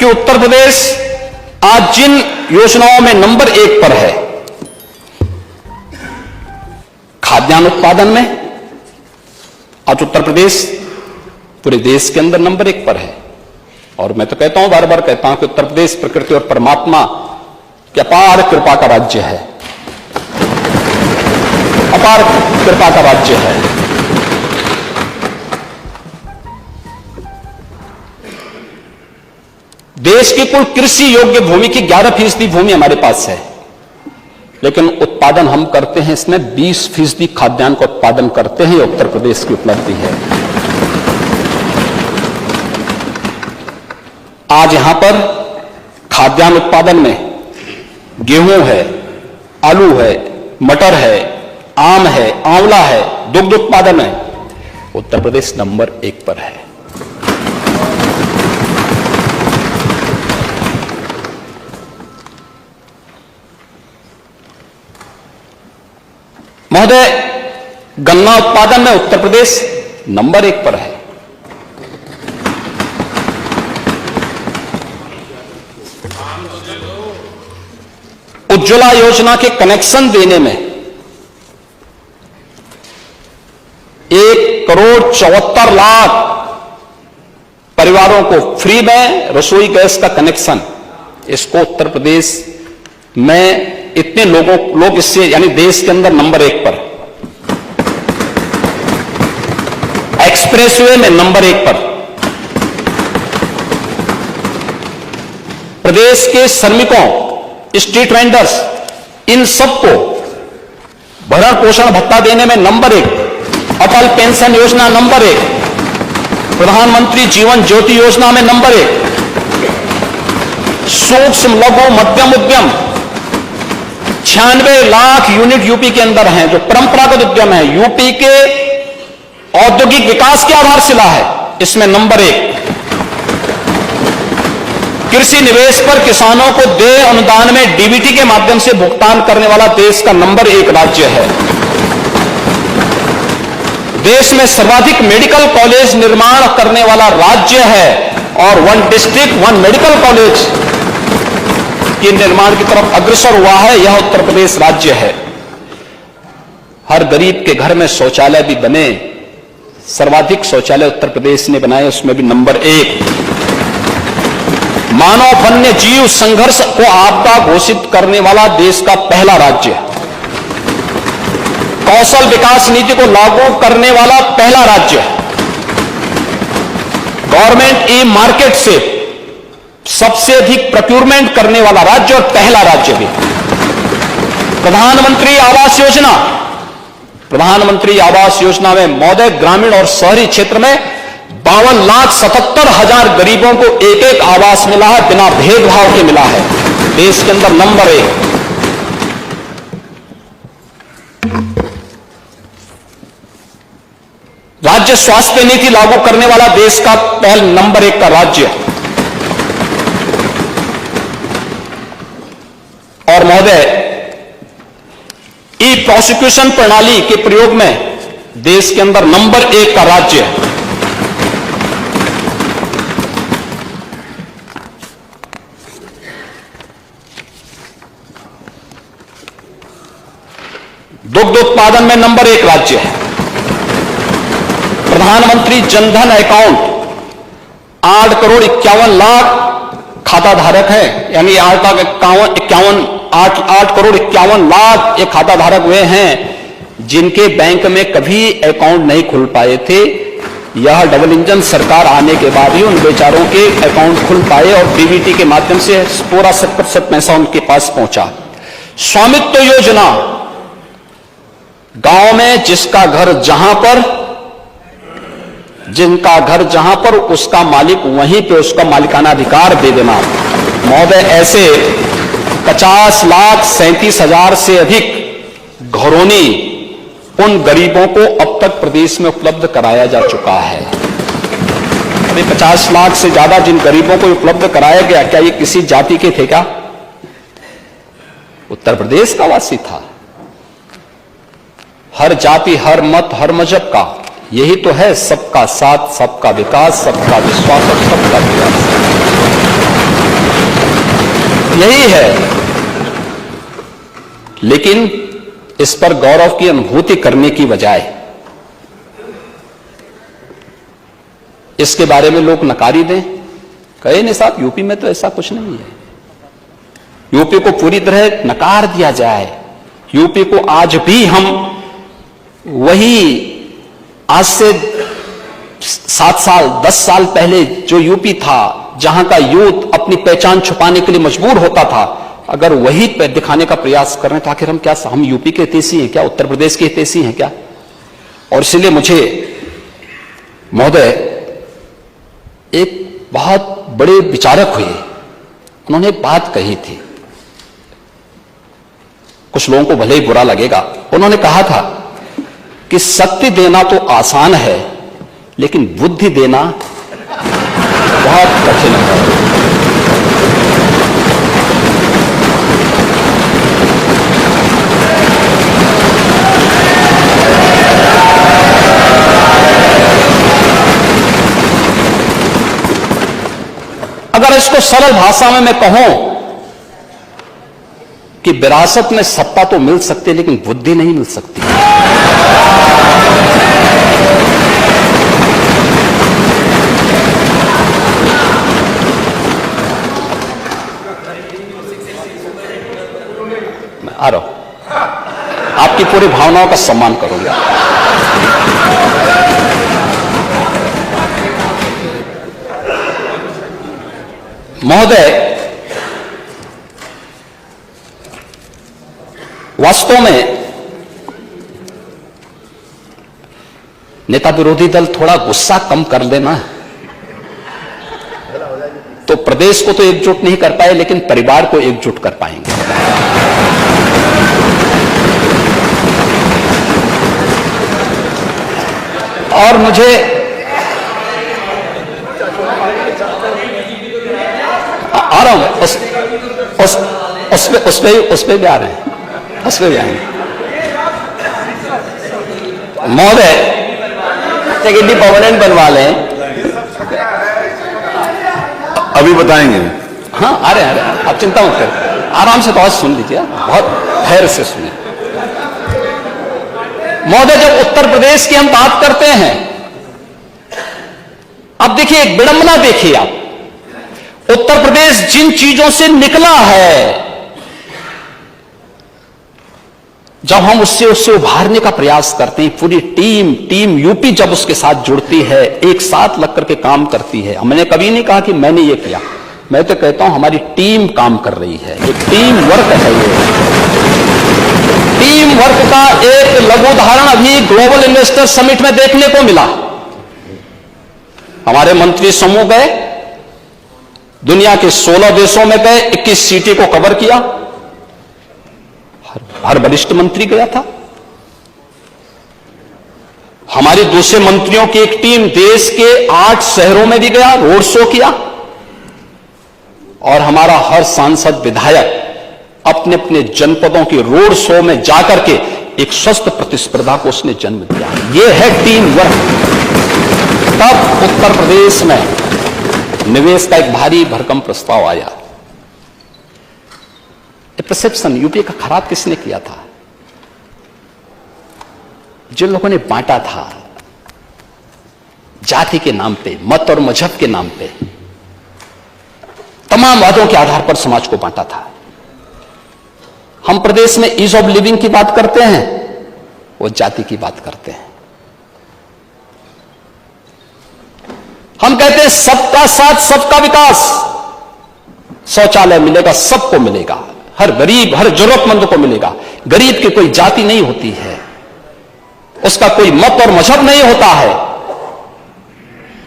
कि उत्तर प्रदेश आज जिन योजनाओं में नंबर 1 पर है, खाद्यान्न उत्पादन में आज उत्तर प्रदेश पूरे देश के अंदर नंबर 1 पर है। और मैं तो कहता हूं, बार बार कहता हूं कि उत्तर प्रदेश प्रकृति और परमात्मा की अपार कृपा का राज्य है, अपार कृपा का राज्य है। देश की कुल कृषि योग्य भूमि की 11% भूमि हमारे पास है, लेकिन उत्पादन हम करते हैं इसमें 20% खाद्यान्न का उत्पादन करते हैं। उत्तर प्रदेश की उपलब्धि है। आज यहां पर खाद्यान्न उत्पादन में गेहूं है, आलू है, मटर है, आम है, आंवला है, दुग्ध उत्पादन है, उत्तर प्रदेश नंबर 1 पर है। महोदय, गन्ना उत्पादन में उत्तर प्रदेश नंबर 1 पर है। उज्ज्वला योजना के कनेक्शन देने में 1,74,00,000 परिवारों को फ्री में रसोई गैस का कनेक्शन, इसको उत्तर प्रदेश में इतने लोग इससे, यानी देश के अंदर नंबर 1 पर। एक्सप्रेसवे में नंबर 1 पर। प्रदेश के श्रमिकों, स्ट्रीट वेंडर्स, इन सबको भरण पोषण भत्ता देने में नंबर 1। अटल पेंशन योजना नंबर 1। प्रधानमंत्री जीवन ज्योति योजना में नंबर 1। सूक्ष्म लघु मध्यम उद्यम 96 लाख यूनिट यूपी के अंदर हैं, जो परंपरागत उद्यम है, यूपी के औद्योगिक विकास की आधारशिला है, इसमें नंबर 1। कृषि निवेश पर किसानों को देय अनुदान में डीबीटी के माध्यम से भुगतान करने वाला देश का नंबर 1 राज्य है। देश में सर्वाधिक मेडिकल कॉलेज निर्माण करने वाला राज्य है, और 1 डिस्ट्रिक्ट 1 मेडिकल कॉलेज के निर्माण की तरफ अग्रसर हुआ है, यह उत्तर प्रदेश राज्य है। हर गरीब के घर में शौचालय भी बने, सर्वाधिक शौचालय उत्तर प्रदेश ने बनाए, उसमें भी नंबर 1। मानव वन्य जीव संघर्ष को आपदा घोषित करने वाला देश का पहला राज्य, कौशल विकास नीति को लागू करने वाला पहला राज्य, गवर्नमेंट ई मार्केट से सबसे अधिक प्रोक्यूरमेंट करने वाला राज्य और पहला राज्य भी। प्रधानमंत्री आवास योजना, प्रधानमंत्री आवास योजना में महोदय ग्रामीण और शहरी क्षेत्र में 52,77,000 गरीबों को एक आवास मिला है, बिना भेदभाव के मिला है, देश के अंदर नंबर 1। राज्य स्वास्थ्य नीति लागू करने वाला देश का पहला नंबर 1 का राज्य। और महोदय, ई प्रोसिक्यूशन प्रणाली के प्रयोग में देश के अंदर नंबर 1 का राज्य है। दुग्ध उत्पादन में नंबर 1 राज्य है। प्रधानमंत्री जनधन अकाउंट 8,51,00,000 खाता धारक है, यानी 8,51,00,000 ये खाता धारक वे हैं जिनके बैंक में कभी अकाउंट नहीं खुल पाए थे। यह डबल इंजन सरकार आने के बाद ही उन बेचारों के अकाउंट खुल पाए और डीबीटी के माध्यम से पूरा 100% पैसा उनके पास पहुंचा। स्वामित्व योजना, गांव में जिसका घर जहां पर उसका मालिक वहीं पे उसका मालिकाना अधिकार दे देना। महोदय, ऐसे 50,37,000 से अधिक घरौनी उन गरीबों को अब तक प्रदेश में उपलब्ध कराया जा चुका है। अभी 50 लाख से ज्यादा जिन गरीबों को उपलब्ध कराया गया, क्या ये किसी जाति के थे क्या? उत्तर प्रदेश का वासी था। हर जाति, हर मत, हर मजहब का यही तो है सबका साथ, सबका विकास, सबका विश्वास और सबका प्रयास। यही है। लेकिन इस पर गौरव की अनुभूति करने की बजाय इसके बारे में लोग नकारी दें, कहे नहीं साहब यूपी में तो ऐसा कुछ नहीं है, यूपी को पूरी तरह नकार दिया जाए। यूपी को आज भी हम वही आज से 7 साल 10 साल पहले जो यूपी था, जहां का यूथ अपनी पहचान छुपाने के लिए मजबूर होता था, अगर वही दिखाने का प्रयास कर रहे हैं तो आखिर हम यूपी के हितैषी हैं क्या, उत्तर प्रदेश के हितैषी हैं क्या? और इसलिए मुझे महोदय एक बहुत बड़े विचारक हुए, उन्होंने एक बात कही थी, कुछ लोगों को भले ही बुरा लगेगा। उन्होंने कहा था कि शक्ति देना तो आसान है लेकिन बुद्धि देना बहुत कठिन है। अगर इसको सरल भाषा में मैं कहूं कि विरासत में सत्ता तो मिल सकती है लेकिन बुद्धि नहीं मिल सकती। मैं आ रहा हूं, आपकी पूरी भावनाओं का सम्मान करूंगा। महोदय, वास्तव में नेता विरोधी दल थोड़ा गुस्सा कम कर लेना तो प्रदेश को तो एकजुट नहीं कर पाए लेकिन परिवार को एकजुट कर पाएंगे। और मुझे आ रहा हूं उस पे भी आ रहे हैं, उस पे भी आएंगे। महोदय सेक्रेटरी परमानेंट बनवा लें, अभी बताएंगे। हाँ आ रहे हैं, आप चिंता मत करें, आराम से बहुत सुन लीजिए, बहुत धैर्य से सुनिए। महोदय, जब उत्तर प्रदेश की हम बात करते हैं, अब देखिए एक विडंबना देखिए आप, उत्तर प्रदेश जिन चीजों से निकला है, जब हम उससे उभारने का प्रयास करते हैं, पूरी टीम यूपी जब उसके साथ जुड़ती है, एक साथ लग करके काम करती है। मैंने कभी नहीं कहा कि मैंने ये किया, मैं तो कहता हूं हमारी टीम काम कर रही है, एक टीम वर्क है। ये टीम वर्क का एक लघु उदाहरण अभी ग्लोबल इन्वेस्टर समिट में देखने को मिला। हमारे मंत्री समूह गए, दुनिया के 16 देशों में गए, 21 सिटी को कवर किया, हर वरिष्ठ मंत्री गया था। हमारी दूसरे मंत्रियों की एक टीम देश के 8 शहरों में भी गया, रोड शो किया, और हमारा हर सांसद विधायक अपने अपने जनपदों के रोड शो में जाकर के एक स्वस्थ प्रतिस्पर्धा को उसने जन्म दिया। यह है टीम वर्क। तब उत्तर प्रदेश में निवेश का एक भारी भरकम प्रस्ताव आया। परसेप्शन यूपी का खराब किसने किया था? जिन लोगों ने बांटा था जाति के नाम पे, मत और मजहब के नाम पे, तमाम वादों के आधार पर समाज को बांटा था। हम प्रदेश में ईज ऑफ लिविंग की बात करते हैं, वो जाति की बात करते हैं। हम कहते हैं सबका साथ सबका विकास, शौचालय मिलेगा, सबको मिलेगा, हर गरीब हर जरूरतमंद को मिलेगा। गरीब की कोई जाति नहीं होती है, उसका कोई मत और मजहब नहीं होता है,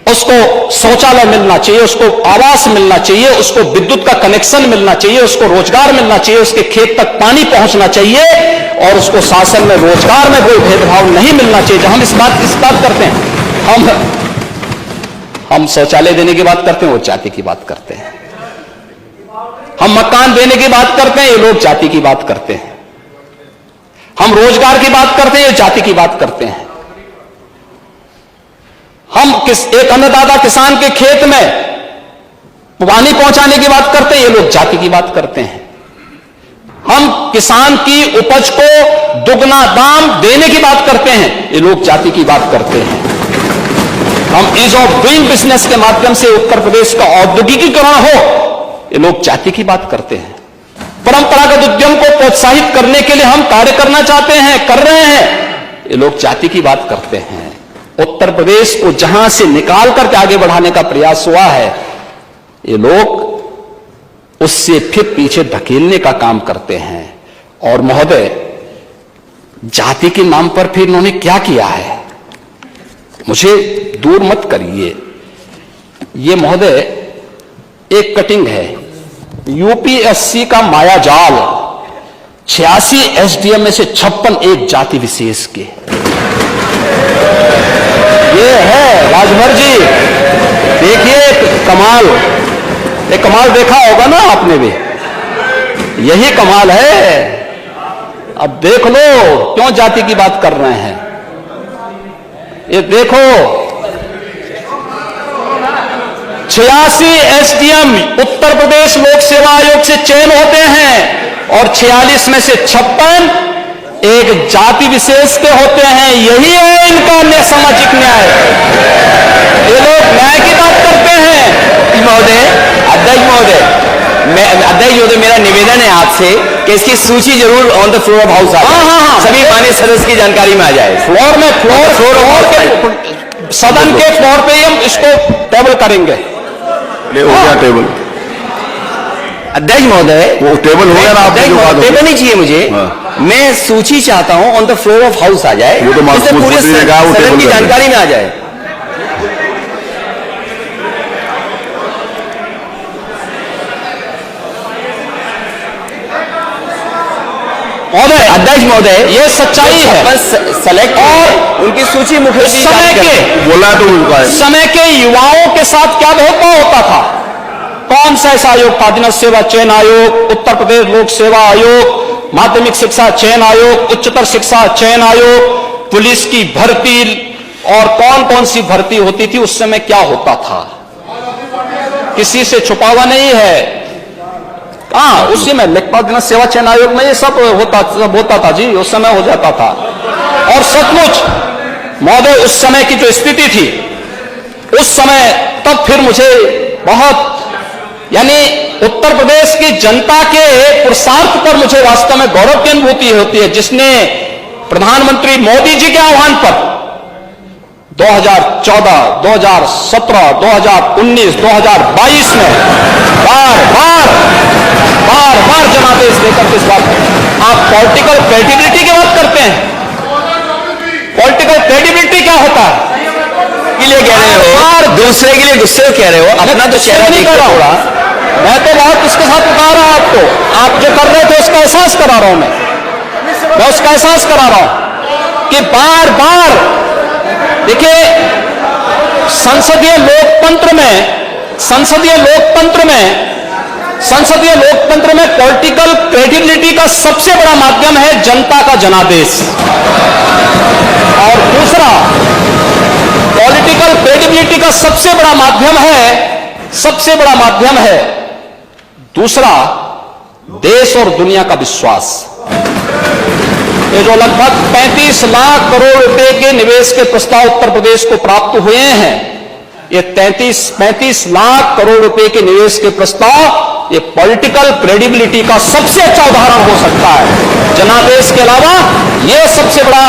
उसको शौचालय मिलना चाहिए, उसको आवास मिलना चाहिए, उसको विद्युत का कनेक्शन मिलना चाहिए, उसको रोजगार मिलना चाहिए, उसके खेत तक पानी पहुंचना चाहिए, और उसको शासन में रोजगार में कोई भेदभाव नहीं मिलना चाहिए। जब हम इस बात करते हैं, हम शौचालय देने की बात करते हैं, वो जाति की बात करते हैं। हम मकान देने की बात करते हैं, ये लोग जाति की बात करते हैं। हम रोजगार की बात करते हैं, ये जाति की बात करते हैं। हम एक अन्नदाता किसान के खेत में पानी पहुंचाने की बात करते हैं, ये लोग जाति की बात करते हैं। हम किसान की उपज को दुगना दाम देने की बात करते हैं, ये लोग जाति की बात करते हैं। हम ईज ऑफ डूइंग बिजनेस के माध्यम से उत्तर प्रदेश का औद्योगिकीकरण हो, ये लोग जाति की बात करते हैं। परंपरागत उद्यम को प्रोत्साहित करने के लिए हम कार्य करना चाहते हैं, कर रहे हैं, ये लोग जाति की बात करते हैं। उत्तर प्रदेश को जहां से निकाल करके आगे बढ़ाने का प्रयास हुआ है, ये लोग उससे फिर पीछे धकेलने का काम करते हैं। और महोदय, जाति के नाम पर फिर इन्होंने क्या किया है, मुझे दूर मत करिए। ये महोदय एक कटिंग है यूपीएससी का मायाजाल, 86 एसडीएम में से 56 एक जाति विशेष के। ये है राजभर जी, देखिए कमाल, ये कमाल देखा होगा ना आपने भी, यही कमाल है। अब देख लो क्यों जाति की बात कर रहे हैं। ये देखो 86 एसडीएम उत्तर प्रदेश लोक सेवा आयोग से चयन होते हैं और 46 में से 56 एक जाति विशेष के होते हैं। यही है इनका सामाजिक न्याय। ये लोग न्याय की बात करते हैं। महोदय, अध्यक्ष महोदय, मेरा निवेदन है आपसे कि इसकी सूची जरूर on the floor of house आ जाए, सभी माननीय सदस्य की जानकारी में आ जाए। फ्लोर में सदन के फ्लोर पे हम इसको टेबल करेंगे। हो गया टेबल, अध्यक्ष महोदय, वो टेबल हो गया ना, आपने जो बात टेबल नहीं चाहिए मुझे, मैं सूची चाहता हूं on the floor of house आ जाए, वो तो इससे पूरे सदन की जानकारी में आ जाए। महोदय, अध्यक्ष महोदय, ये सच्चाई है। सेलेक्ट और उनकी सूची मुख्य समय के बोला तो उनका है। समय के युवाओं के साथ क्या भेदभाव होता था। कौन सा ऐसा आयोग था, अधीनस्थ सेवा चयन आयोग, उत्तर प्रदेश लोक सेवा आयोग, माध्यमिक शिक्षा चयन आयोग, उच्चतर शिक्षा चयन आयोग, पुलिस की भर्ती और कौन कौन सी भर्ती होती थी, उस समय क्या होता था, किसी से छुपा हुआ नहीं है। हाँ, उसी में लेखपाल सेवा चयन आयोग में ये सब होता था जी, उस समय हो जाता था। और सचमुच महोदय, उस समय की जो स्थिति थी, उस समय तब फिर मुझे बहुत, यानी उत्तर प्रदेश की जनता के पुरुषार्थ पर मुझे वास्तव में गौरव की अनुभूति होती है, जिसने प्रधानमंत्री मोदी जी के आह्वान पर 2014, 2017, 2019, 2022 में बार बार जनादेश देकर इस बात आप पॉलिटिकल क्रेडिबिलिटी की बात करते हैं। पॉलिटिकल क्रेडिबिलिटी क्या होता है, के लिए कह रहे हो और दूसरे के लिए गुस्से कह रहे हो, अपना तो चेहरा नहीं कर रहा हूं। मैं तो बहुत उसके साथ बता रहा हूं आपको, आप जो कर रहे थे उसका एहसास करा रहा हूं मैं उसका एहसास करा रहा हूं कि बार बार देखिए संसदीय लोकतंत्र में पॉलिटिकल क्रेडिबिलिटी का सबसे बड़ा माध्यम है जनता का जनादेश। और दूसरा, पॉलिटिकल क्रेडिबिलिटी का सबसे बड़ा माध्यम है दूसरा, देश और दुनिया का विश्वास। ये जो लगभग 35 लाख करोड़ रुपए के निवेश के प्रस्ताव उत्तर प्रदेश को प्राप्त हुए हैं, ये 35 लाख करोड़ रुपए के निवेश के प्रस्ताव, ये पॉलिटिकल क्रेडिबिलिटी का सबसे अच्छा उदाहरण हो सकता है। जनादेश के अलावा ये सबसे बड़ा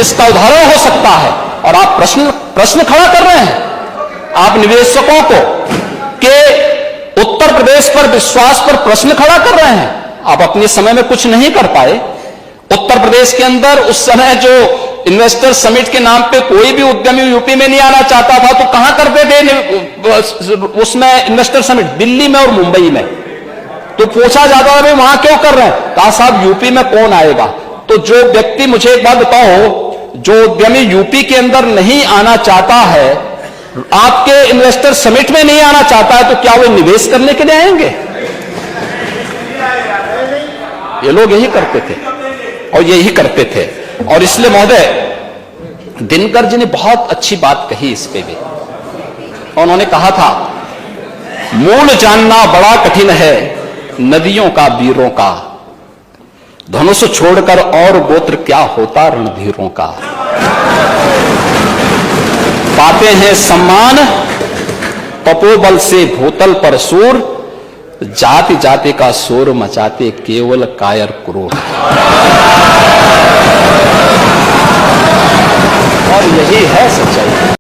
इसका उदाहरण हो सकता है। और आप प्रश्न खड़ा कर रहे हैं, आप निवेशकों को के उत्तर प्रदेश पर विश्वास पर प्रश्न खड़ा कर रहे हैं। आप अपने समय में कुछ नहीं कर पाए। उत्तर प्रदेश के अंदर उस समय जो इन्वेस्टर समिट के नाम पे कोई भी उद्यमी यूपी में नहीं आना चाहता था, तो कहां करते थे उसमें इन्वेस्टर समिट? दिल्ली में और मुंबई में। तो पूछा जाता था भाई वहां क्यों कर रहे हैं? कहा साहब यूपी में कौन आएगा। तो जो व्यक्ति, मुझे एक बात बताओ, जो उद्यमी यूपी के अंदर नहीं आना चाहता है, आपके इन्वेस्टर समिट में नहीं आना चाहता है, तो क्या वो निवेश करने के लिए आएंगे? ये लोग यही करते थे और यही करते थे। और इसलिए महोदय, दिनकर जी ने बहुत अच्छी बात कही इस पे भी। उन्होंने कहा था मूल जानना बड़ा कठिन है नदियों का वीरों का, धनुष छोड़कर और गोत्र क्या होता रणधीरों का। पाते हैं सम्मान तपोबल से भूतल पर सूर, जाति जाति का शोर मचाते केवल कायर क्रूर। और यही है सच्चाई।